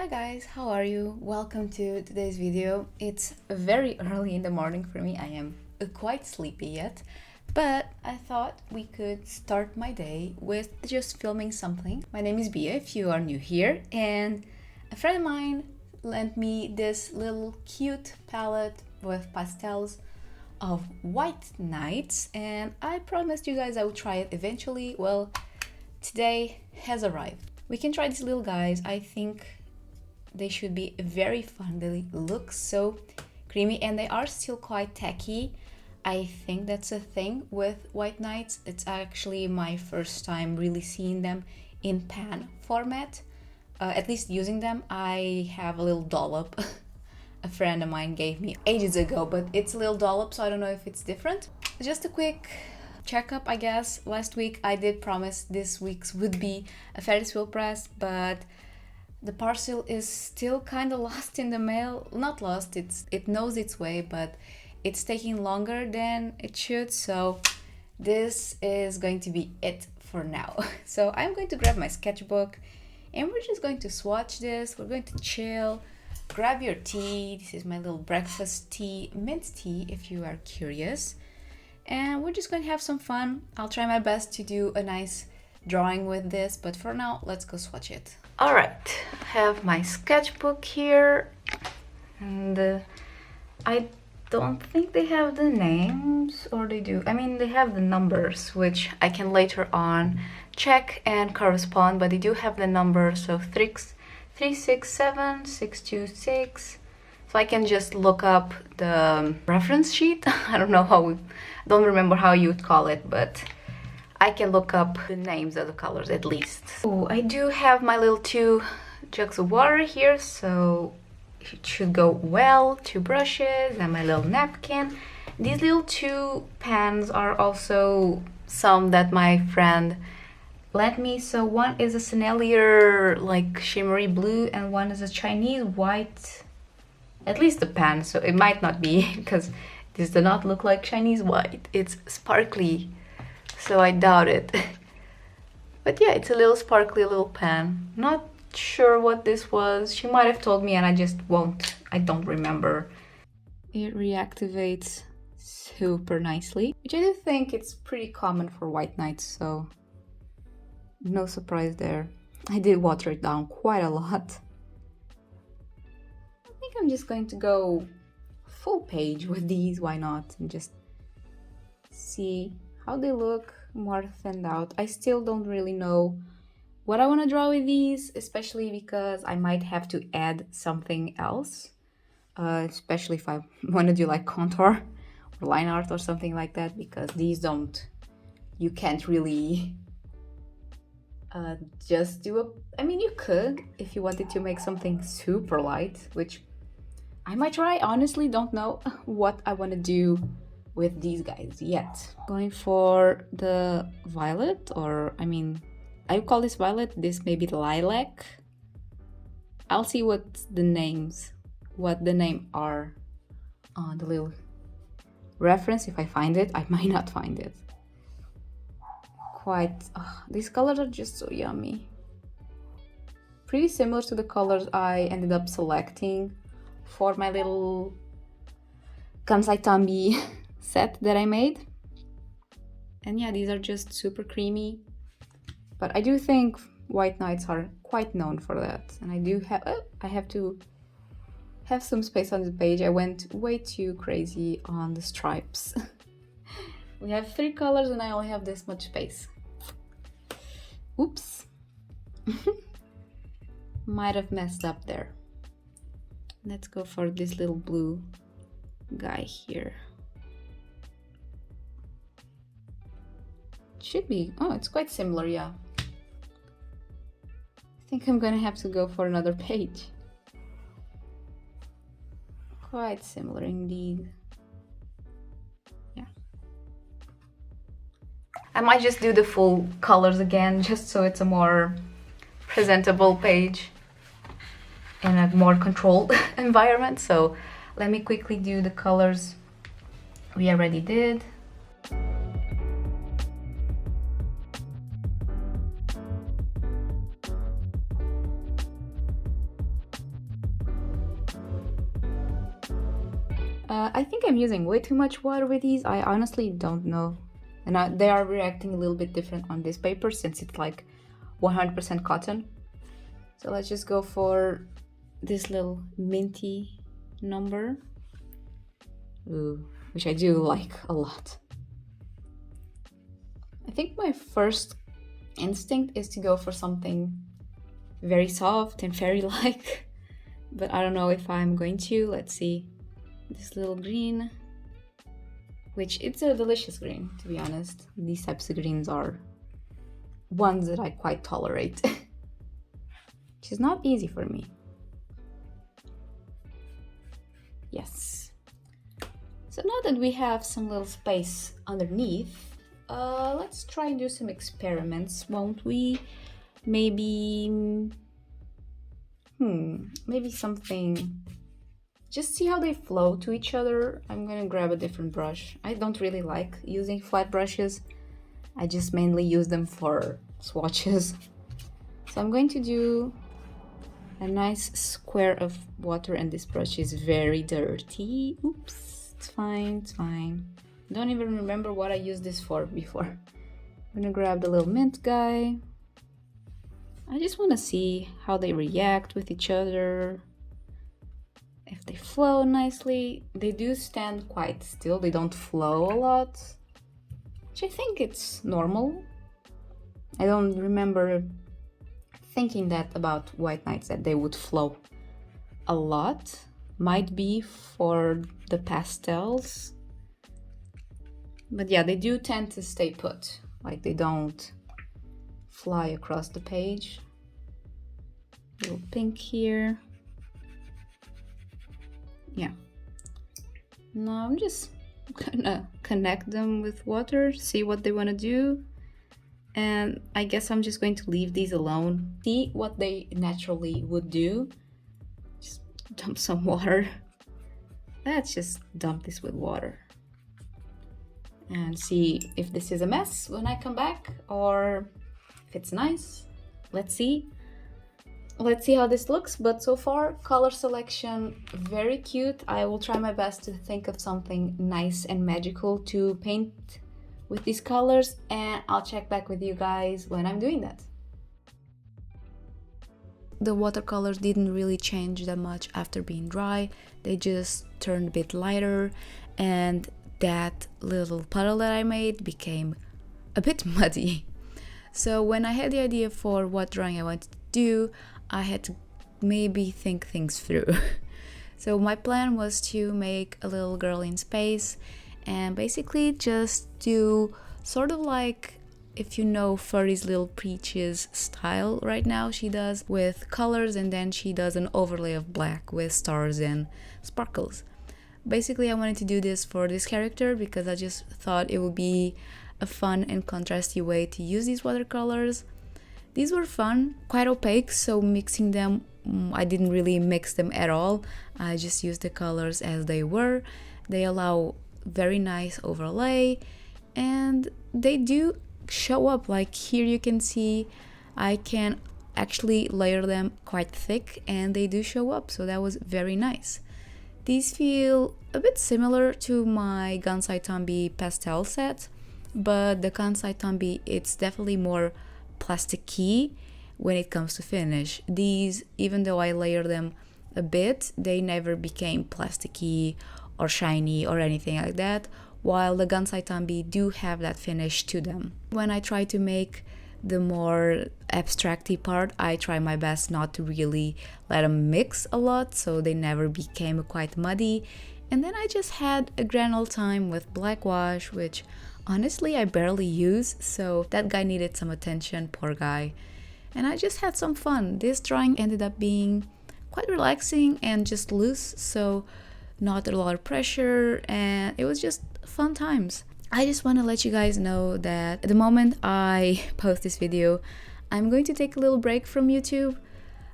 Hi guys, how are you? Welcome to today's video. It's very early in the morning for me. I am quite sleepy yet, but I thought we could start my day with just filming something. My name is Bia, if you are new here, and a friend of mine lent me this little cute palette with pastels of white nights, and I promised you guys I would try it eventually. Well, today has arrived. We can try these little guys. I think they should be very fun. They look so creamy and they are still quite tacky. I think that's a thing with white nights. It's actually my first time really seeing them in pan format, at least using them. I have a little dollop a friend of mine gave me ages ago, but it's a little dollop, so I don't know if it's different. Just a quick checkup, I guess. Last week I did promise this week's would be a Ferris wheel press, but the parcel is still kind of lost in the mail. Not lost, it knows its way, but it's taking longer than it should, so this is going to be it for now. So I'm going to grab my sketchbook and we're just going to swatch this. We're going to chill, grab your tea. This is my little breakfast tea, mint tea if you are curious, and we're just going to have some fun. I'll try my best to do a nice drawing with this, but for now let's go swatch it. All right, I have my sketchbook here, and I don't think they have the names, or they do. I mean, they have the numbers, which I can later on check and correspond, but they do have the numbers, so 367 626. So I can just look up the reference sheet. I don't remember how you would call it, but I can look up the names of the colors at least. Oh, I do have my little 2 jugs of water here, so it should go well. 2 brushes and my little napkin. These little 2 pans are also some that my friend lent me. So one is a Sennelier like shimmery blue and one is a Chinese white, at least the pan, so it might not be because this does not look like Chinese white. It's sparkly, so I doubt it. But yeah, it's a little sparkly little pan. Not sure what this was. She might have told me and I don't remember. It reactivates super nicely, which I do think it's pretty common for white nights, so no surprise there. I did water it down quite a lot. I think I'm just going to go full page with these, why not, and just see how they look more thinned out. I still don't really know what I want to draw with these, especially because I might have to add something else, especially if I want to do like contour or line art or something like that, because these you can't really just do I mean, you could if you wanted to make something super light, which I might try. Honestly, don't know what I want to do with these guys yet. Going for the violet, or I mean, I call this violet, this may be the lilac. I'll see what the name are on the little reference. If I find it, I might not find it. These colors are just so yummy. Pretty similar to the colors I ended up selecting for my little Kansai Tambi set that I made. And yeah, these are just super creamy. But I do think white nights are quite known for that. And I have to have some space on the page. I went way too crazy on the stripes. We have 3 colors and I only have this much space. Oops. Might have messed up there. Let's go for this little blue guy here. Should be, oh, it's quite similar, yeah. I think I'm gonna have to go for another page. Quite similar indeed. Yeah. I might just do the full colors again, just so it's a more presentable page in a more controlled environment. So let me quickly do the colors we already did. I think I'm using way too much water with these. I honestly don't know. And they are reacting a little bit different on this paper since it's like 100% cotton. So let's just go for this little minty number. Ooh, which I do like a lot. I think my first instinct is to go for something very soft and fairy-like, but I don't know if I'm going to. Let's see. This little green, which it's a delicious green, to be honest. These types of greens are ones that I quite tolerate, which is not easy for me. Yes. So now that we have some little space underneath, let's try and do some experiments, won't we? Maybe something. Just see how they flow to each other. I'm gonna grab a different brush. I don't really like using flat brushes. I just mainly use them for swatches. So I'm going to do a nice square of water, and this brush is very dirty. Oops, it's fine, it's fine. Don't even remember what I used this for before. I'm gonna grab the little mint guy. I just wanna see how they react with each other. If they flow nicely. They do stand quite still, they don't flow a lot, which I think it's normal. I don't remember thinking that about White Nights, that they would flow a lot. Might be for the pastels. But yeah, they do tend to stay put, like they don't fly across the page. Little pink here. Yeah. Now I'm just gonna connect them with water, see what they want to do. And I guess I'm just going to leave these alone. See what they naturally would do. Just dump some water. Let's just dump this with water. And see if this is a mess when I come back or if it's nice. Let's see. Let's see how this looks, but so far, color selection, very cute. I will try my best to think of something nice and magical to paint with these colors, and I'll check back with you guys when I'm doing that. The watercolors didn't really change that much after being dry. They just turned a bit lighter, and that little puddle that I made became a bit muddy. So when I had the idea for what drawing I wanted to do, I had to maybe think things through. So my plan was to make a little girl in space and basically just do sort of like, if you know Furry's Little Peaches style right now, she does with colors, and then she does an overlay of black with stars and sparkles. Basically I wanted to do this for this character because I just thought it would be a fun and contrasty way to use these watercolors. These were fun, quite opaque, so mixing them, I didn't really mix them at all. I just used the colors as they were. They allow very nice overlay, and they do show up. Like here you can see I can actually layer them quite thick, and they do show up, so that was very nice. These feel a bit similar to my Gansai Tombi pastel set, but the Gansai Tombi, it's definitely more plasticky when it comes to finish. These, even though I layer them a bit, they never became plasticky or shiny or anything like that, while the Gansai Tombi do have that finish to them. When I try to make the more abstracty part, I try my best not to really let them mix a lot, so they never became quite muddy. And then I just had a grand old time with black wash, which honestly I barely use, so that guy needed some attention, poor guy. And I just had some fun. This drawing ended up being quite relaxing and just loose, so not a lot of pressure, and it was just fun times. I just want to let you guys know that at the moment I post this video, I'm going to take a little break from YouTube.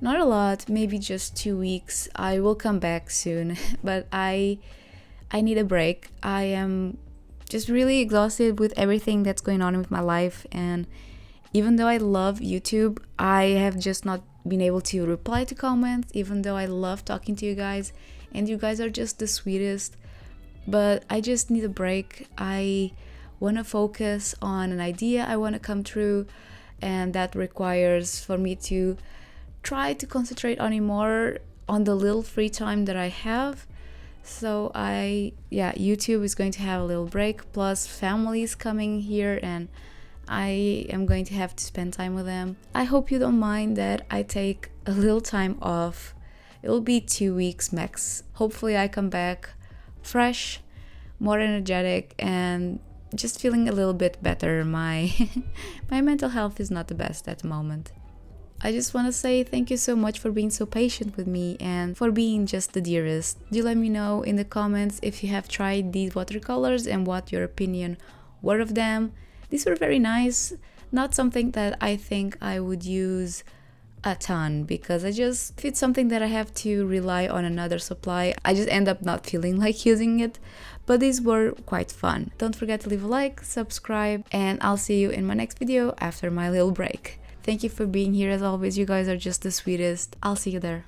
Not a lot, maybe just 2 weeks. I will come back soon, but I need a break. I am just really exhausted with everything that's going on with my life, and even though I love YouTube, I have just not been able to reply to comments, even though I love talking to you guys, and you guys are just the sweetest, but I just need a break. I want to focus on an idea I want to come true, and that requires for me to try to concentrate on it more on the little free time that I have. So YouTube is going to have a little break, plus family is coming here and I am going to have to spend time with them. I hope you don't mind that I take a little time off. It will be 2 weeks max. Hopefully I come back fresh, more energetic, and just feeling a little bit better. My mental health is not the best at the moment. I just want to say thank you so much for being so patient with me and for being just the dearest. Do let me know in the comments if you have tried these watercolors and what your opinion were of them. These were very nice, not something that I think I would use a ton, because if it's something that I have to rely on another supply, I just end up not feeling like using it. But these were quite fun. Don't forget to leave a like, subscribe, and I'll see you in my next video after my little break. Thank you for being here as always. You guys are just the sweetest. I'll see you there.